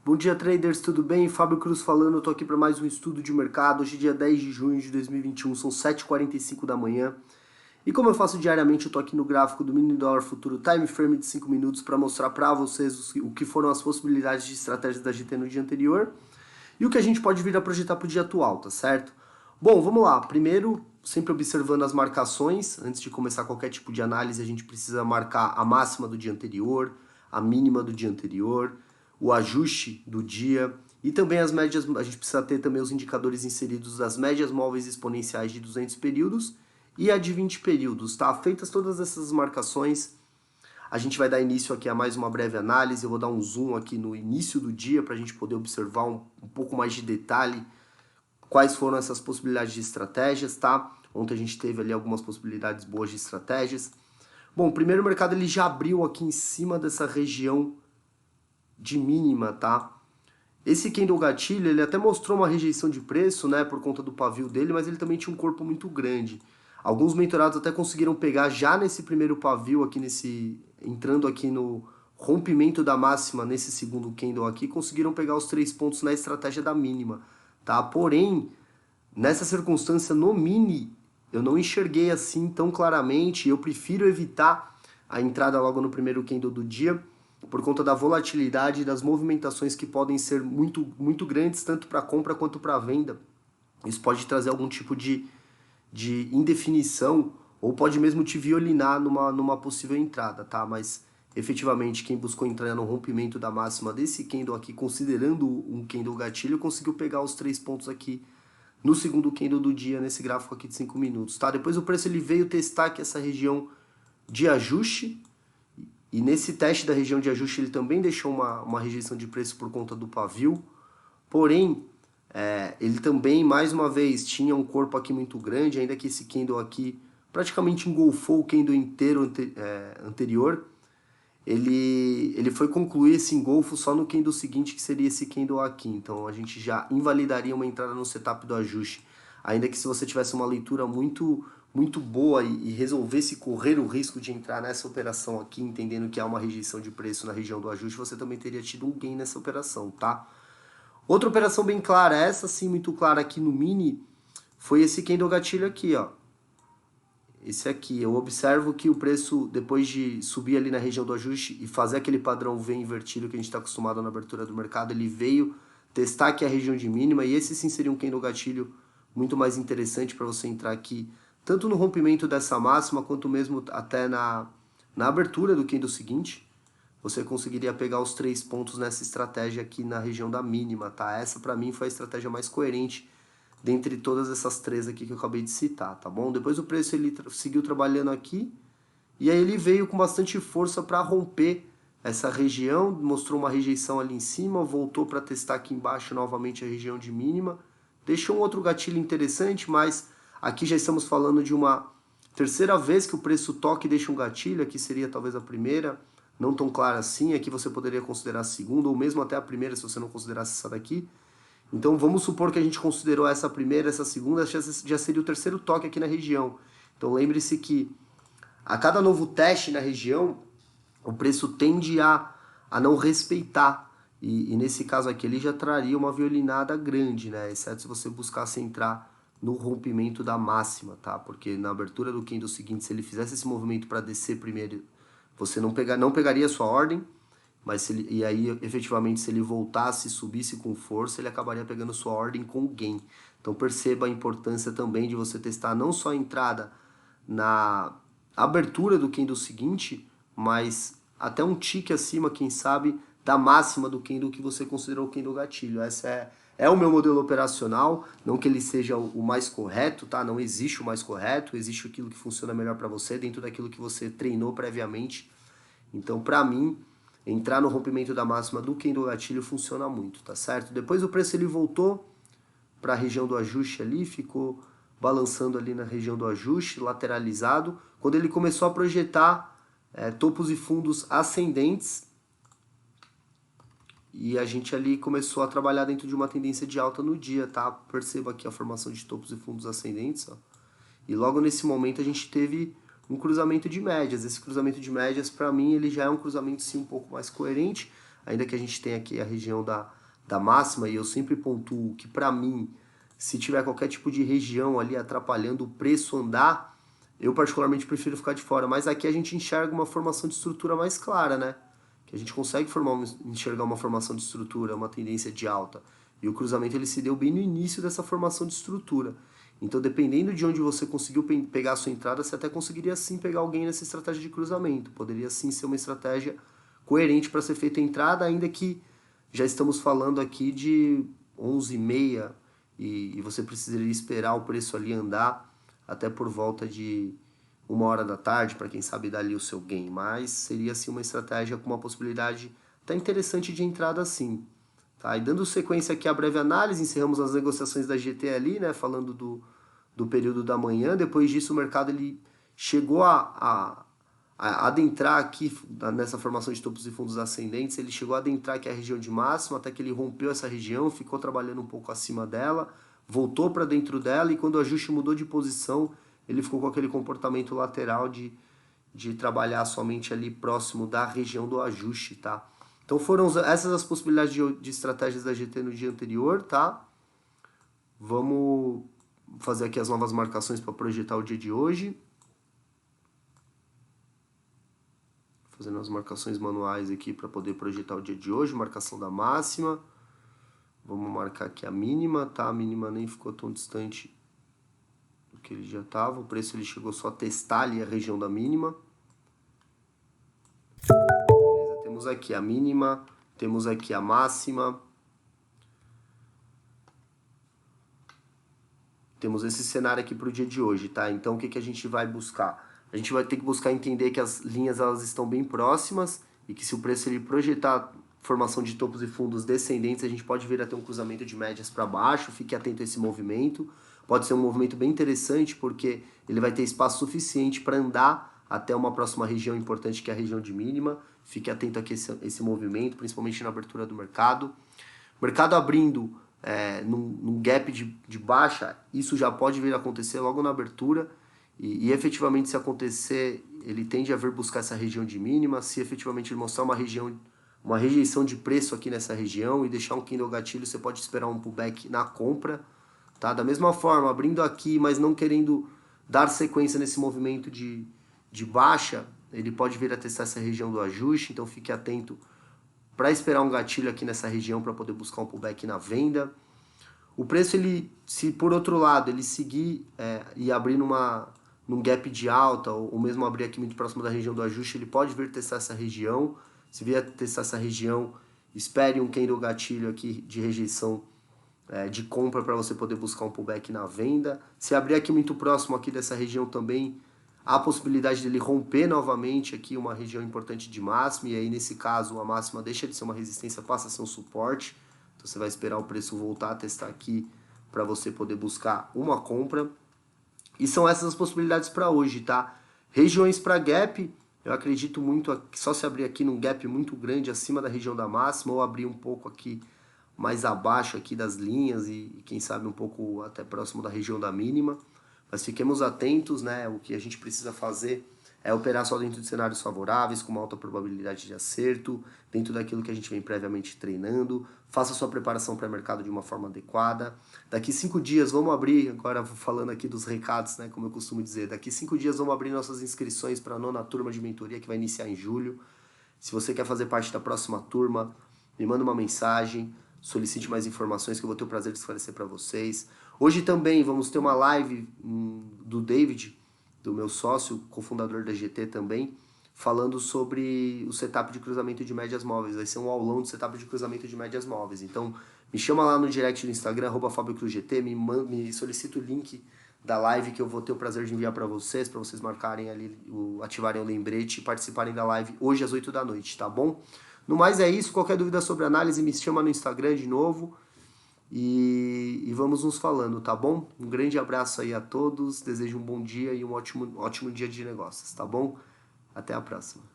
Bom dia, traders, tudo bem? Fábio Cruz falando, eu tô aqui para mais um estudo de mercado. Hoje é dia 10 de junho de 2021, são 7h45 da manhã. E como eu faço diariamente, eu tô aqui no gráfico do mini dólar futuro time frame de 5 minutos para mostrar para vocês o que foram as possibilidades de estratégias da GT no dia anterior e o que a gente pode vir a projetar para o dia atual, tá certo? Bom, vamos lá. Primeiro, sempre observando as marcações. Antes de começar qualquer tipo de análise, a gente precisa marcar a máxima do dia anterior, a mínima do dia anterior, o ajuste do dia e também as médias. A gente precisa ter também os indicadores inseridos das médias móveis exponenciais de 200 períodos e a de 20 períodos, tá? Feitas todas essas marcações, a gente vai dar início aqui a mais uma breve análise. Eu vou dar um zoom aqui no início do dia para a gente poder observar um pouco mais de detalhe quais foram essas possibilidades de estratégias, tá? Ontem a gente teve ali algumas possibilidades boas de estratégias. Bom, o primeiro mercado ele já abriu aqui em cima dessa região de mínima, tá? Esse candle gatilho, ele até mostrou uma rejeição de preço, né, por conta do pavio dele, mas ele também tinha um corpo muito grande. Alguns mentorados até conseguiram pegar já nesse primeiro pavio aqui, entrando aqui no rompimento da máxima nesse segundo candle aqui, conseguiram pegar os 3 pontos na estratégia da mínima, tá? Porém, nessa circunstância no mini, eu não enxerguei assim tão claramente, eu prefiro evitar a entrada logo no primeiro candle do dia, por conta da volatilidade e das movimentações que podem ser muito grandes, tanto para compra quanto para venda. Isso pode trazer algum tipo de indefinição, ou pode mesmo te violinar numa possível entrada, tá? Mas, efetivamente, quem buscou entrar no rompimento da máxima desse candle aqui, considerando um candle gatilho, conseguiu pegar os 3 pontos aqui no segundo candle do dia, nesse gráfico aqui de 5 minutos, tá? Depois o preço ele veio testar aqui essa região de ajuste, e nesse teste da região de ajuste ele também deixou uma rejeição de preço por conta do pavio, porém, ele também, mais uma vez, tinha um corpo aqui muito grande, ainda que esse candle aqui praticamente engolfou o candle inteiro anterior. Ele foi concluir esse engolfo só no candle seguinte, que seria esse candle aqui. Então a gente já invalidaria uma entrada no setup do ajuste. Ainda que se você tivesse uma leitura muito boa e resolvesse correr o risco de entrar nessa operação aqui, entendendo que há uma rejeição de preço na região do ajuste, você também teria tido um gain nessa operação, tá? Outra operação bem clara, essa sim muito clara aqui no mini, foi esse candle gatilho aqui, ó. Esse aqui, eu observo que o preço, depois de subir ali na região do ajuste e fazer aquele padrão V invertido que a gente está acostumado na abertura do mercado, ele veio testar aqui a região de mínima, e esse sim seria um candle gatilho muito mais interessante para você entrar aqui, tanto no rompimento dessa máxima, quanto mesmo até na abertura do candle seguinte. Você conseguiria pegar os 3 pontos nessa estratégia aqui na região da mínima, tá? Essa para mim foi a estratégia mais coerente dentre todas essas três aqui que eu acabei de citar, tá bom? Depois o preço ele seguiu trabalhando aqui, e aí ele veio com bastante força para romper essa região, mostrou uma rejeição ali em cima, voltou para testar aqui embaixo novamente a região de mínima, deixou um outro gatilho interessante, mas aqui já estamos falando de uma terceira vez que o preço toca e deixa um gatilho, aqui seria talvez a primeira, não tão clara assim, aqui você poderia considerar a segunda, ou mesmo até a primeira, se você não considerasse essa daqui. Então vamos supor que a gente considerou essa primeira, essa segunda, já seria o terceiro toque aqui na região. Então lembre-se que a cada novo teste na região, o preço tende a não respeitar. E nesse caso aqui ele já traria uma violinada grande, né? Exceto se você buscasse entrar no rompimento da máxima, tá? Porque na abertura do candle seguinte, se ele fizesse esse movimento para descer primeiro, você não pegaria a sua ordem, mas e aí efetivamente se ele voltasse e subisse com força, ele acabaria pegando sua ordem com gain. Então perceba a importância também de você testar não só a entrada na abertura do candle seguinte, mas até um tique acima, quem sabe, da máxima do candle que você considerou o candle gatilho. Essa é o meu modelo operacional, não que ele seja o mais correto, tá? Não existe o mais correto, existe aquilo que funciona melhor para você, dentro daquilo que você treinou previamente. Então, para mim, entrar no rompimento da máxima do candle gatilho funciona muito, tá certo? Depois o preço ele voltou para a região do ajuste ali, ficou balançando ali na região do ajuste, lateralizado. Quando ele começou a projetar topos e fundos ascendentes, e a gente ali começou a trabalhar dentro de uma tendência de alta no dia, tá? Perceba aqui a formação de topos e fundos ascendentes, ó. E logo nesse momento a gente teve um cruzamento de médias. Esse cruzamento de médias, para mim, ele já é um cruzamento sim um pouco mais coerente. ainda que a gente tenha aqui a região da máxima, e eu sempre pontuo que para mim, se tiver qualquer tipo de região ali atrapalhando o preço andar, eu particularmente prefiro ficar de fora, mas aqui a gente enxerga uma formação de estrutura mais clara, né? Que a gente consegue enxergar uma formação de estrutura, uma tendência de alta. E o cruzamento ele se deu bem no início dessa formação de estrutura. Então, dependendo de onde você conseguiu pegar a sua entrada, você até conseguiria sim pegar alguém nessa estratégia de cruzamento. Poderia sim ser uma estratégia coerente para ser feita a entrada, ainda que já estamos falando aqui de 11h30 e você precisaria esperar o preço ali andar até por volta de 1h da tarde, para quem sabe dar ali o seu gain. Mas seria sim uma estratégia com uma possibilidade até interessante de entrada sim. Tá? E dando sequência aqui à breve análise, encerramos as negociações da GT ali, né, falando do período da manhã. Depois disso o mercado ele chegou a adentrar aqui nessa formação de topos e fundos ascendentes, ele chegou a adentrar aqui a região de máxima, até que ele rompeu essa região, ficou trabalhando um pouco acima dela, voltou para dentro dela, e quando o ajuste mudou de posição, ele ficou com aquele comportamento lateral de trabalhar somente ali próximo da região do ajuste, tá? Então foram essas as possibilidades de estratégias da GT no dia anterior, tá? Vamos fazer aqui as novas marcações para projetar o dia de hoje. Fazendo as marcações manuais aqui para poder projetar o dia de hoje. Marcação da máxima. Vamos marcar aqui a mínima, tá? A mínima nem ficou tão distante do que ele já estava. O preço ele chegou só a testar ali a região da mínima. Beleza, temos aqui a mínima, temos aqui a máxima. Temos esse cenário aqui para o dia de hoje, tá? Então o que a gente vai buscar? A gente vai ter que buscar entender que as linhas elas estão bem próximas e que se o preço ele projetar formação de topos e fundos descendentes, a gente pode vir a ter um cruzamento de médias para baixo. Fique atento a esse movimento. Pode ser um movimento bem interessante porque ele vai ter espaço suficiente para andar até uma próxima região importante que é a região de mínima. Fique atento aqui a esse movimento, principalmente na abertura do mercado. O mercado abrindo num gap de baixa, isso já pode vir a acontecer logo na abertura. E efetivamente, se acontecer, ele tende a vir buscar essa região de mínima. Se efetivamente ele mostrar uma rejeição de preço aqui nessa região e deixar um candle gatilho, você pode esperar um pullback na compra. Tá? Da mesma forma, abrindo aqui, mas não querendo dar sequência nesse movimento de baixa, ele pode vir a testar essa região do ajuste. Então fique atento para esperar um gatilho aqui nessa região para poder buscar um pullback na venda. O preço, se por outro lado ele seguir e abrir num gap de alta, ou mesmo abrir aqui muito próximo da região do ajuste, ele pode vir testar essa região. Se vier testar essa região, espere um candle gatilho aqui de rejeição de compra para você poder buscar um pullback na venda. Se abrir aqui muito próximo aqui dessa região também, há a possibilidade dele romper novamente aqui uma região importante de máxima, e aí nesse caso a máxima deixa de ser uma resistência, passa a ser um suporte. Então você vai esperar o preço voltar a testar aqui para você poder buscar uma compra. E são essas as possibilidades para hoje, tá? Regiões para gap, eu acredito muito que só se abrir aqui num gap muito grande acima da região da máxima, ou abrir um pouco aqui mais abaixo aqui das linhas e quem sabe um pouco até próximo da região da mínima. Mas fiquemos atentos, né? O que a gente precisa fazer é operar só dentro de cenários favoráveis, com uma alta probabilidade de acerto, dentro daquilo que a gente vem previamente treinando. Faça sua preparação para o mercado de uma forma adequada. Daqui 5 dias vamos abrir, agora falando aqui dos recados, né, como eu costumo dizer, daqui 5 dias vamos abrir nossas inscrições para a 9ª turma de mentoria que vai iniciar em julho. Se você quer fazer parte da próxima turma, me manda uma mensagem, solicite mais informações que eu vou ter o prazer de esclarecer para vocês. Hoje também vamos ter uma live do David, do meu sócio, cofundador da GT também, falando sobre o setup de cruzamento de médias móveis. Vai ser um aulão de setup de cruzamento de médias móveis. Então, me chama lá no direct do Instagram, @FabioCruzGT, me solicita o link da live que eu vou ter o prazer de enviar para vocês marcarem ali, ativarem o lembrete e participarem da live hoje às 8 da noite, tá bom? No mais é isso, qualquer dúvida sobre análise me chama no Instagram de novo e vamos nos falando, tá bom? Um grande abraço aí a todos, desejo um bom dia e um ótimo dia de negócios, tá bom? Até a próxima.